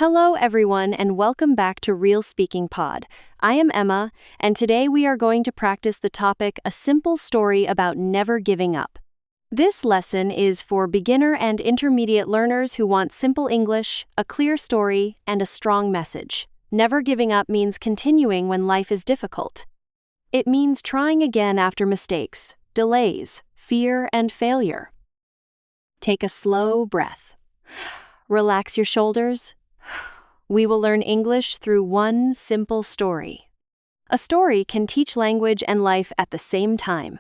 Hello, everyone, and welcome back to Real Speaking Pod. I am Emma, and today we are going to practice the topic, a simple story about never giving up. This lesson is for beginner and intermediate learners who want simple English, a clear story, and a strong message. Never giving up means continuing when life is difficult. It means trying again after mistakes, delays, fear, and failure. Take a slow breath. Relax your shoulders. We will learn English through one simple story. A story can teach language and life at the same time.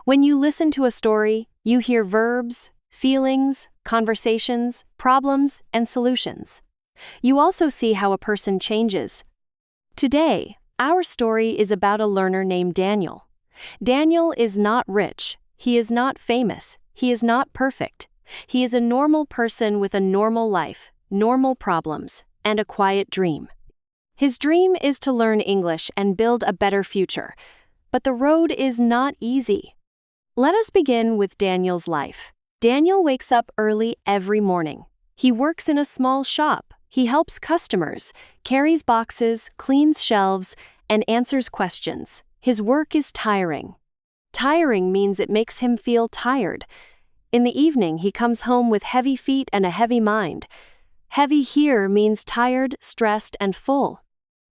When you listen to a story, you hear verbs, feelings, conversations, problems, and solutions. You also see how a person changes. Today, our story is about a learner named Daniel. Daniel is not rich. He is not famous. He is not perfect. He is a normal person with a normal life, normal problems, and a quiet dream. His dream is to learn English and build a better future, but the road is not easy. Let us begin with Daniel's life. Daniel wakes up early every morning. He works in a small shop. He helps customers, carries boxes, cleans shelves, and answers questions. His work is tiring. Tiring means it makes him feel tired. In the evening, he comes home with heavy feet and a heavy mind. Heavy here means tired, stressed, and full.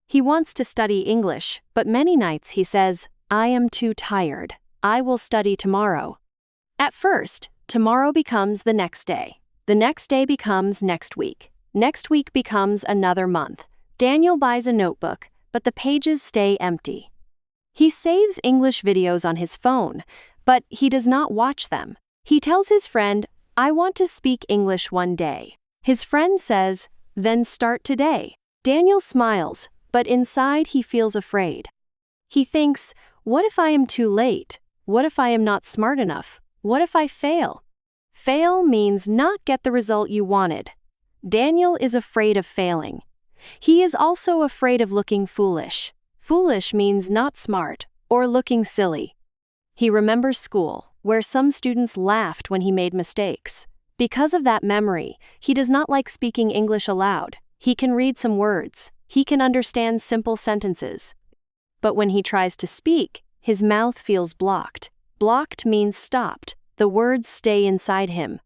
He wants to study English, but many nights he says, "I am too tired. I will study tomorrow." At first, tomorrow becomes the next day. The next day becomes next week. Next week becomes another month. Daniel buys a notebook, but the pages stay empty. He saves English videos on his phone, but he does not watch them. He tells his friend, "I want to speak English one day." His friend says, "Then start today." Daniel smiles, but inside he feels afraid. He thinks, what if I am too late? What if I am not smart enough? What if I fail? Fail means not get the result you wanted. Daniel is afraid of failing. He is also afraid of looking foolish. Foolish means not smart or looking silly. He remembers school, where some students laughed when he made mistakes. Because of that memory, he does not like speaking English aloud. He can read some words. He can understand simple sentences. But when he tries to speak, his mouth feels blocked. Blocked means stopped. The words stay inside him.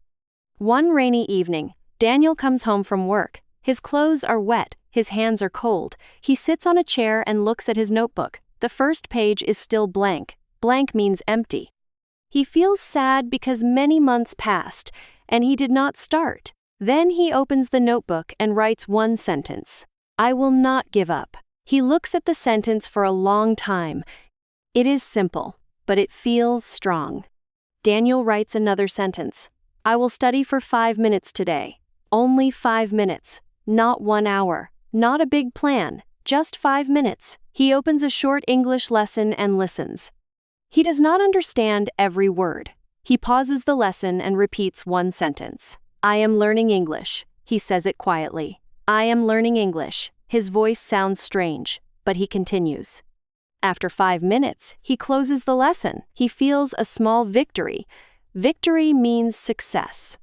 One rainy evening, Daniel comes home from work. His clothes are wet. His hands are cold. He sits on a chair and looks at his notebook. The first page is still blank. Blank means empty. He feels sad because many months passed, and he did not start. Then he opens the notebook and writes one sentence. "I will not give up." He looks at the sentence for a long time. It is simple, but it feels strong. Daniel writes another sentence. "I will study for 5 minutes today. Only 5 minutes, not 1 hour, not a big plan, just 5 minutes." He opens a short English lesson and listens. He does not understand every word. He pauses the lesson and repeats one sentence. "I am learning English." He says it quietly. "I am learning English." His voice sounds strange, but he continues. After 5 minutes, he closes the lesson. He feels a small victory. Victory means success.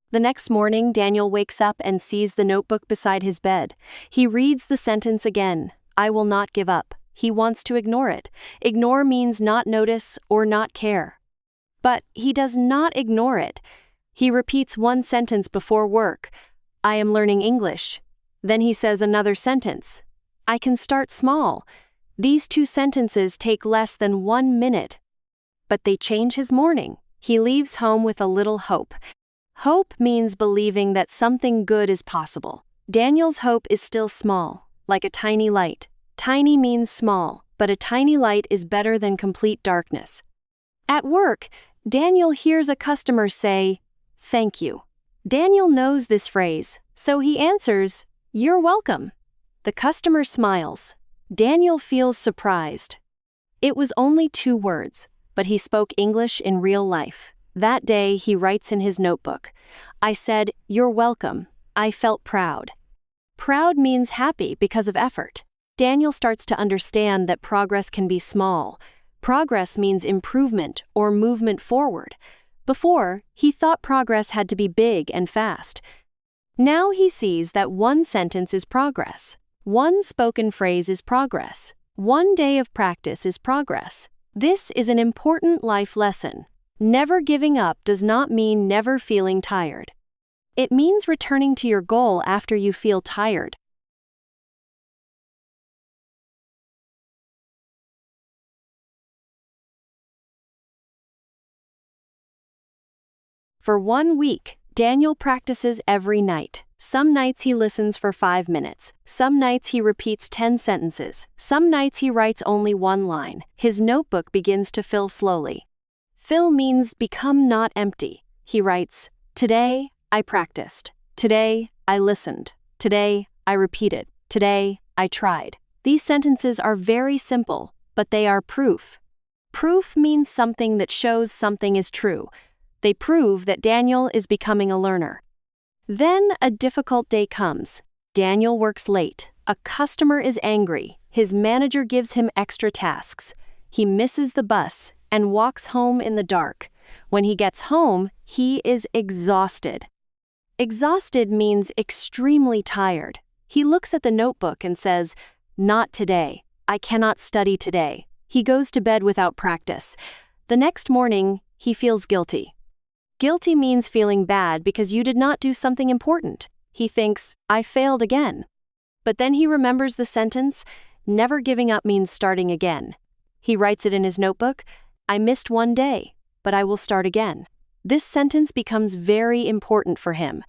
The next morning, Daniel wakes up and sees the notebook beside his bed. He reads the sentence again. "I will not give up." He wants to ignore it. Ignore means not notice or not care. But he does not ignore it. He repeats one sentence before work. "I am learning English." Then he says another sentence. "I can start small." These 2 sentences take less than 1 minute. But they change his morning. He leaves home with a little hope. Hope means believing that something good is possible. Daniel's hope is still small, like a tiny light. Tiny means small, but a tiny light is better than complete darkness. At work, Daniel hears a customer say, "Thank you." Daniel knows this phrase, so he answers, "You're welcome." The customer smiles. Daniel feels surprised. It was only 2 words, but he spoke English in real life. That day, he writes in his notebook, "I said, 'You're welcome.' I felt proud." Proud means happy because of effort. Daniel starts to understand that progress can be small. Progress means improvement or movement forward. Before, he thought progress had to be big and fast. Now he sees that one sentence is progress. One spoken phrase is progress. One day of practice is progress. This is an important life lesson. Never giving up does not mean never feeling tired. It means returning to your goal after you feel tired. For 1 week, Daniel practices every night. Some nights he listens for 5 minutes. Some nights he repeats 10 sentences. Some nights he writes only 1 line. His notebook begins to fill slowly. Fill means become, not empty. He writes, "Today, I practiced. Today, I listened. Today, I repeated. Today, I tried." These sentences are very simple, but they are proof. Proof means something that shows something is true. They prove that Daniel is becoming a learner. Then a difficult day comes. Daniel works late. A customer is angry. His manager gives him extra tasks. He misses the bus and walks home in the dark. When he gets home, he is exhausted. Exhausted means extremely tired. He looks at the notebook and says, "Not today. I cannot study today." He goes to bed without practice. The next morning, he feels guilty. Guilty means feeling bad because you did not do something important. He thinks, "I failed again." But then he remembers the sentence, "Never giving up means starting again." He writes it in his notebook, "I missed 1 day, but I will start again." This sentence becomes very important for him.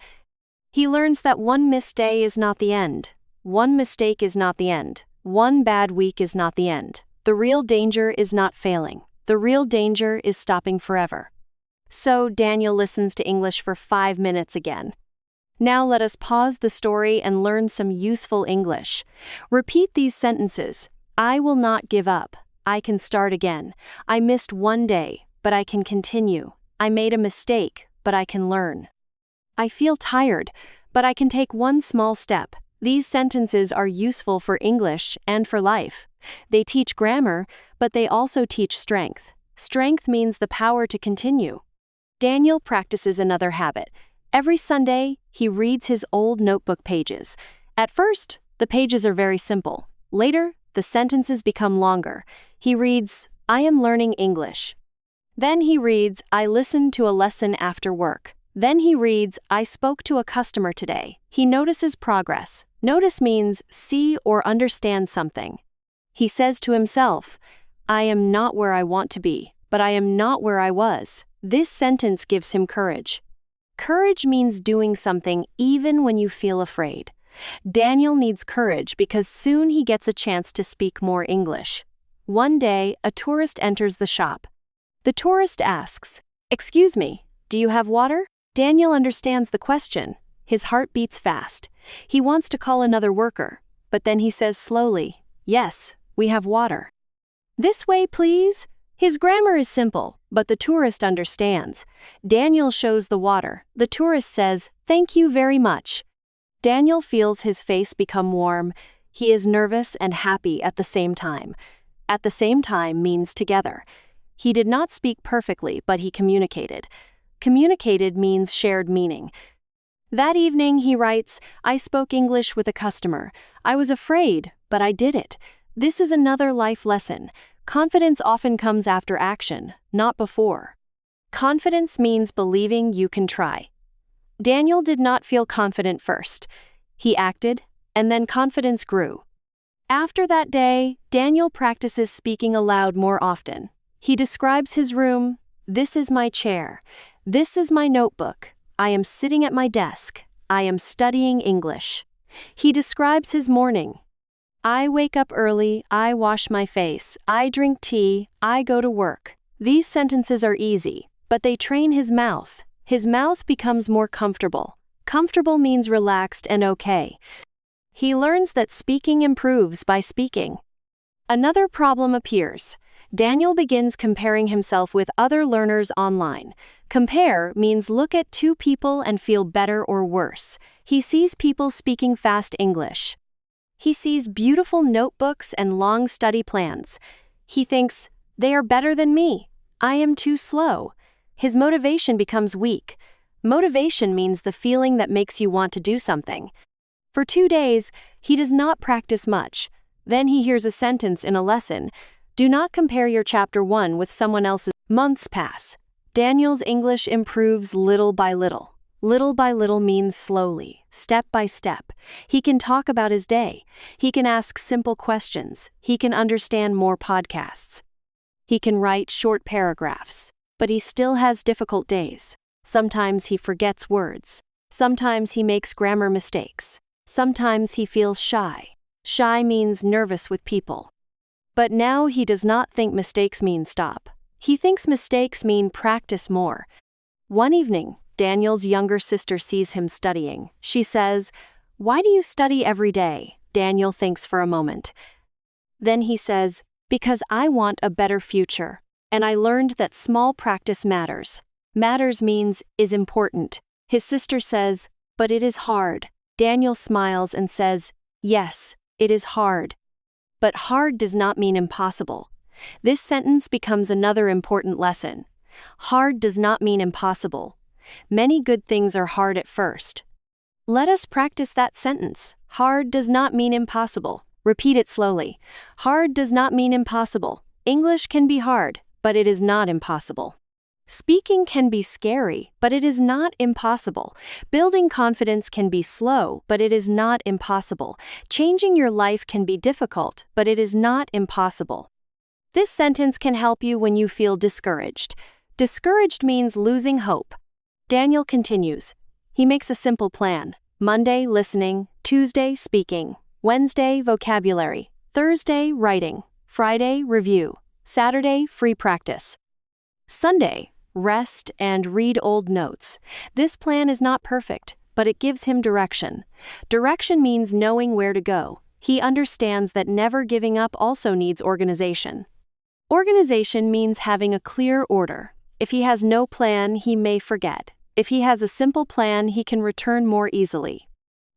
He learns that one missed day is not the end. One mistake is not the end. One bad week is not the end. The real danger is not failing. The real danger is stopping forever. So Daniel listens to English for 5 minutes again. Now let us pause the story and learn some useful English. Repeat these sentences. I will not give up. I can start again. I missed 1 day, but I can continue. I made a mistake, but I can learn. I feel tired, but I can take 1 small step. These sentences are useful for English and for life. They teach grammar, but they also teach strength. Strength means the power to continue. Daniel practices another habit. Every Sunday, he reads his old notebook pages. At first, the pages are very simple. Later, the sentences become longer. He reads, "I am learning English." Then he reads, "I listened to a lesson after work." Then he reads, "I spoke to a customer today." He notices progress. Notice means see or understand something. He says to himself, "I am not where I want to be, but I am not where I was." This sentence gives him courage. Courage means doing something even when you feel afraid. Daniel needs courage because soon he gets a chance to speak more English. One day, a tourist enters the shop. The tourist asks, "Excuse me, do you have water?" Daniel understands the question. His heart beats fast. He wants to call another worker, but then he says slowly, "Yes, we have water." "This way, please." His grammar is simple, but the tourist understands. Daniel shows the water. The tourist says, "Thank you very much." Daniel feels his face become warm. He is nervous and happy at the same time. At the same time means together. He did not speak perfectly, but he communicated. Communicated means shared meaning. That evening, he writes, "I spoke English with a customer. I was afraid, but I did it." This is another life lesson. Confidence often comes after action, not before. Confidence means believing you can try. Daniel did not feel confident first. He acted, and then confidence grew. After that day, Daniel practices speaking aloud more often. He describes his room. "This is my chair. This is my notebook. I am sitting at my desk. I am studying English." He describes his morning. "I wake up early, I wash my face, I drink tea, I go to work." These sentences are easy, but they train his mouth. His mouth becomes more comfortable. Comfortable means relaxed and okay. He learns that speaking improves by speaking. Another problem appears. Daniel begins comparing himself with other learners online. Compare means look at 2 people and feel better or worse. He sees people speaking fast English. He sees beautiful notebooks and long study plans. He thinks, "They are better than me. I am too slow." His motivation becomes weak. Motivation means the feeling that makes you want to do something. For 2 days, he does not practice much. Then he hears a sentence in a lesson. Do not compare your chapter 1 with someone else's. Months pass. Daniel's English improves little by little. Little by little means slowly, step by step. He can talk about his day. He can ask simple questions. He can understand more podcasts. He can write short paragraphs. But he still has difficult days. Sometimes he forgets words. Sometimes he makes grammar mistakes. Sometimes he feels shy. Shy means nervous with people. But now he does not think mistakes mean stop. He thinks mistakes mean practice more. One evening, Daniel's younger sister sees him studying. She says, "Why do you study every day?" Daniel thinks for a moment. Then he says, "Because I want a better future. And I learned that small practice matters." Matters means is important. His sister says, "But it is hard." Daniel smiles and says, "Yes, it is hard." But hard does not mean impossible. This sentence becomes another important lesson. Hard does not mean impossible. Many good things are hard at first. Let us practice that sentence. Hard does not mean impossible. Repeat it slowly. Hard does not mean impossible. English can be hard, but it is not impossible. Speaking can be scary, but it is not impossible. Building confidence can be slow, but it is not impossible. Changing your life can be difficult, but it is not impossible. This sentence can help you when you feel discouraged. Discouraged means losing hope. Daniel continues. He makes a simple plan. Monday, listening. Tuesday, speaking. Wednesday, vocabulary. Thursday, writing. Friday, review. Saturday, free practice. Sunday, rest and read old notes. This plan is not perfect, but it gives him direction. Direction means knowing where to go. He understands that never giving up also needs organization. Organization means having a clear order. If he has no plan, he may forget. If he has a simple plan, he can return more easily.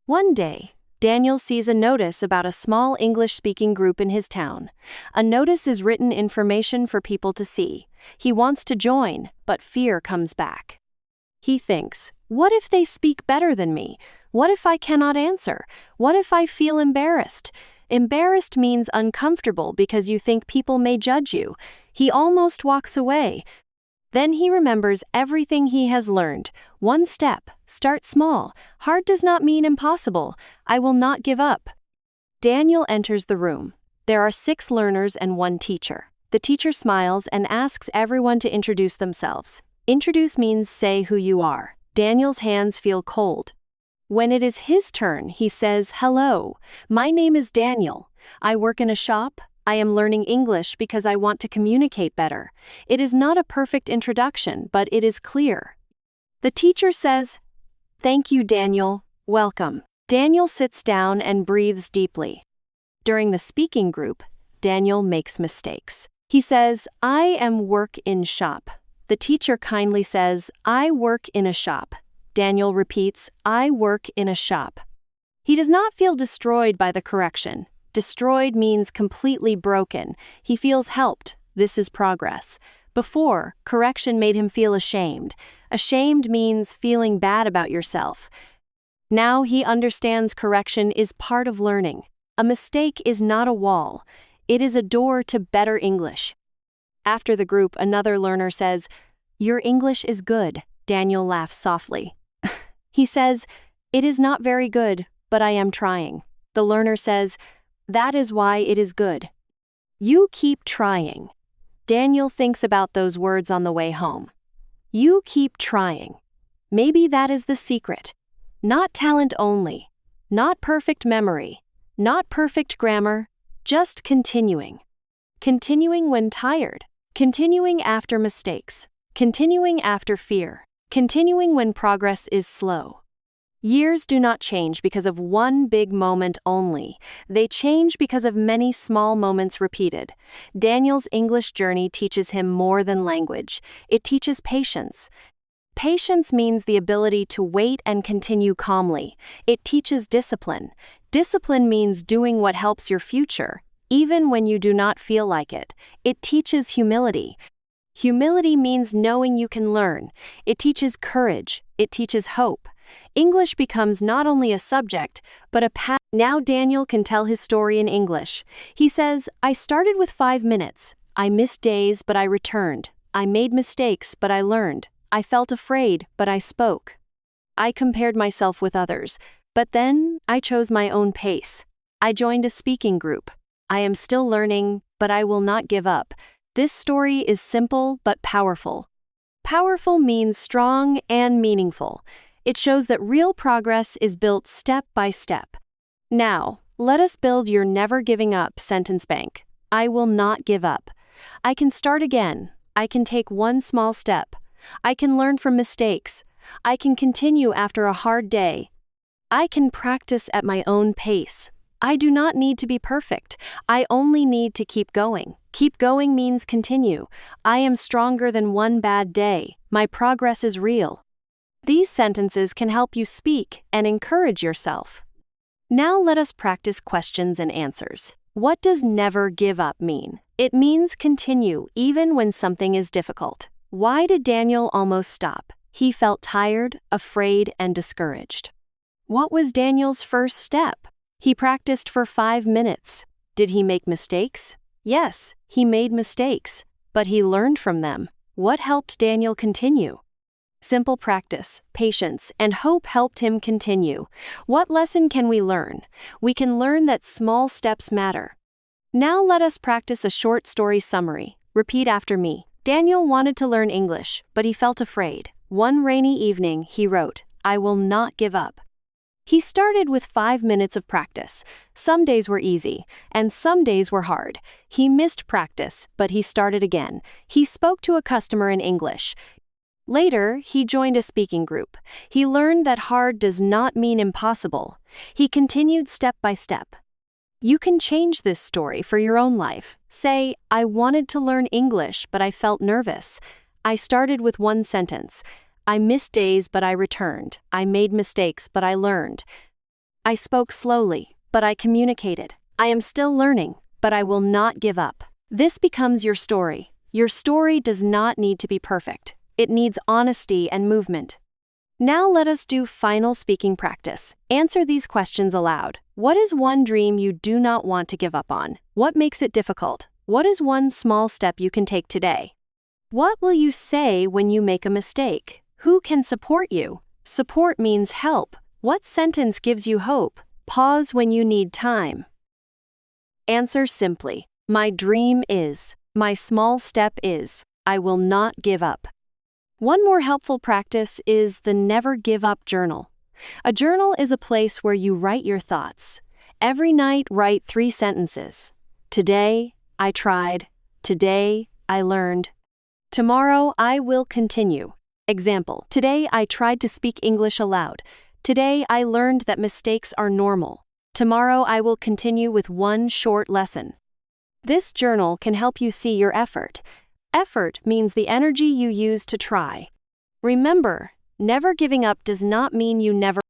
One day, Daniel sees a notice about a small English-speaking group in his town. A notice is written information for people to see. He wants to join, but fear comes back. He thinks, what if they speak better than me? What if I cannot answer? What if I feel embarrassed? Embarrassed means uncomfortable because you think people may judge you. He almost walks away. Then he remembers everything he has learned. One step, start small. Hard does not mean impossible. I will not give up. Daniel enters the room. There are 6 learners and 1 teacher. The teacher smiles and asks everyone to introduce themselves. Introduce means say who you are. Daniel's hands feel cold. When it is his turn, he says, "Hello, my name is Daniel. I work in a shop. I am learning English because I want to communicate better. It is not a perfect introduction, but it is clear." The teacher says, "Thank you, Daniel. Welcome." Daniel sits down and breathes deeply. During the speaking group, Daniel makes mistakes. He says, "I am work in shop." The teacher kindly says, "I work in a shop." Daniel repeats, "I work in a shop." He does not feel destroyed by the correction. Destroyed means completely broken. He feels helped. This is progress. Before, correction made him feel ashamed. Ashamed means feeling bad about yourself. Now he understands correction is part of learning. A mistake is not a wall. It is a door to better English. After the group, another learner says, "Your English is good." Daniel laughs softly. He says, "It is not very good, but I am trying." The learner says, "That is why it is good. You keep trying." Daniel thinks about those words on the way home. You keep trying. Maybe that is the secret. Not talent only. Not perfect memory. Not perfect grammar. Just continuing. Continuing when tired. Continuing after mistakes. Continuing after fear. Continuing when progress is slow. Years do not change because of one big moment only. They change because of many small moments repeated. Daniel's English journey teaches him more than language. It teaches patience. Patience means the ability to wait and continue calmly. It teaches discipline. Discipline means doing what helps your future, even when you do not feel like it. It teaches humility. Humility means knowing you can learn. It teaches courage. It teaches hope. English becomes not only a subject, but a path. Now Daniel can tell his story in English. He says, I started with 5 minutes. I missed days, but I returned. I made mistakes, but I learned. I felt afraid, but I spoke. I compared myself with others, but then I chose my own pace. I joined a speaking group. I am still learning, but I will not give up. This story is simple but powerful. Powerful means strong and meaningful. It shows that real progress is built step by step. Now, let us build your never giving up sentence bank. I will not give up. I can start again. I can take one small step. I can learn from mistakes. I can continue after a hard day. I can practice at my own pace. I do not need to be perfect. I only need to keep going. Keep going means continue. I am stronger than one bad day. My progress is real. These sentences can help you speak and encourage yourself. Now let us practice questions and answers. What does never give up mean? It means continue even when something is difficult. Why did Daniel almost stop? He felt tired, afraid, and discouraged. What was Daniel's first step? He practiced for 5 minutes. Did he make mistakes? Yes, he made mistakes, but he learned from them. What helped Daniel continue? Simple practice, patience, and hope helped him continue. What lesson can we learn? We can learn that small steps matter. Now let us practice a short story summary. Repeat after me. Daniel wanted to learn English, but he felt afraid. One rainy evening, he wrote, I will not give up. He started with 5 minutes of practice. Some days were easy, and some days were hard. He missed practice, but he started again. He spoke to a customer in English. Later, he joined a speaking group. He learned that hard does not mean impossible. He continued step by step. You can change this story for your own life. Say, I wanted to learn English, but I felt nervous. I started with one sentence. I missed days, but I returned. I made mistakes, but I learned. I spoke slowly, but I communicated. I am still learning, but I will not give up. This becomes your story. Your story does not need to be perfect. It needs honesty and movement. Now let us do final speaking practice. Answer these questions aloud. What is one dream you do not want to give up on? What makes it difficult? What is one small step you can take today? What will you say when you make a mistake? Who can support you? Support means help. What sentence gives you hope? Pause when you need time. Answer simply. My dream is. My small step is. I will not give up. One more helpful practice is the Never Give Up journal. A journal is a place where you write your thoughts. Every night, write 3 sentences. Today, I tried. Today, I learned. Tomorrow, I will continue. Example, today I tried to speak English aloud. Today I learned that mistakes are normal. Tomorrow I will continue with one short lesson. This journal can help you see your effort. Effort means the energy you use to try. Remember, never giving up does not mean you never